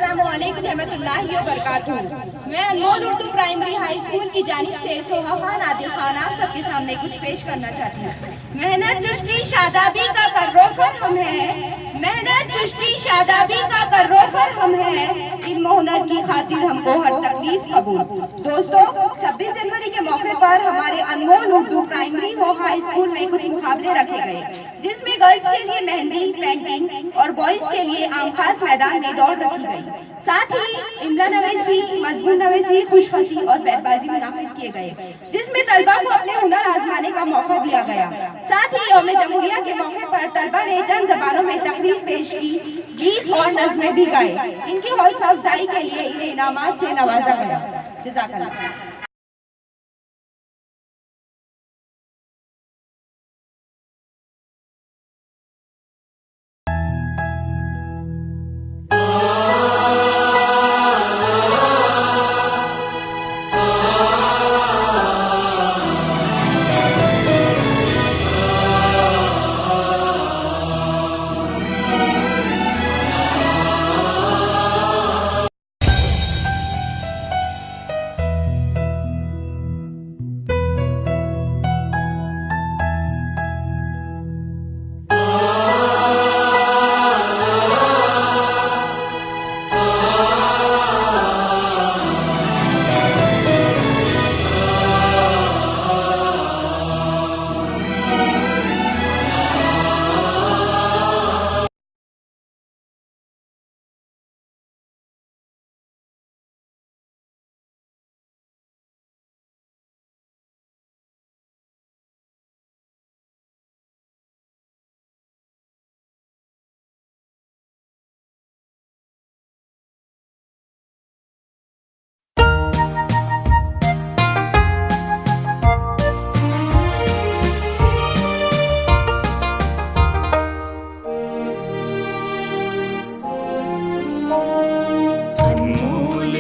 अस्सलामुअलैकुम रहमतुल्लाहि व बरकातुहू। मैं अनमोल उर्दू प्राइमरी हाई स्कूल की जानिब से सोहा खान आदिल खान आप सबके सामने कुछ पेश करना चाहती हूँ। मेहनत चुस्ती शादाबी का कर्रोफर हम हैं, मेहनत चुस्ती शादाबी का कर्रोफर हम हैं, इल्म हुनर की खातिर हमको हर तकलीफ कबूल। दोस्तों, 26 जनवरी के मौके पर हमारे अनमोल उर्दू प्राइमरी व हाई स्कूल में कुछ मुकाबले रखे गए, जिसमें गर्ल्स के लिए मेहंदी पेंटिंग और बॉयज के लिए आम खास मैदान में दौड़ रखी गई। साथ ही इमला नवेसी, मजमून नवेसी, खुशखती और बैतबाजी मुनाफिद किए गए, जिसमें तलबा को अपने हुनर आजमाने का मौका दिया गया। साथ ही यौम जमहूरिया के मौके पर तलबा ने चंद जबानों में तकरीर पेश की, गीत और नज़्में भी गाए। इनकी हौसला अफजाई के लिए इन्हें इनामात से नवाजा गया। जज़ाकल्लाह। अनमोल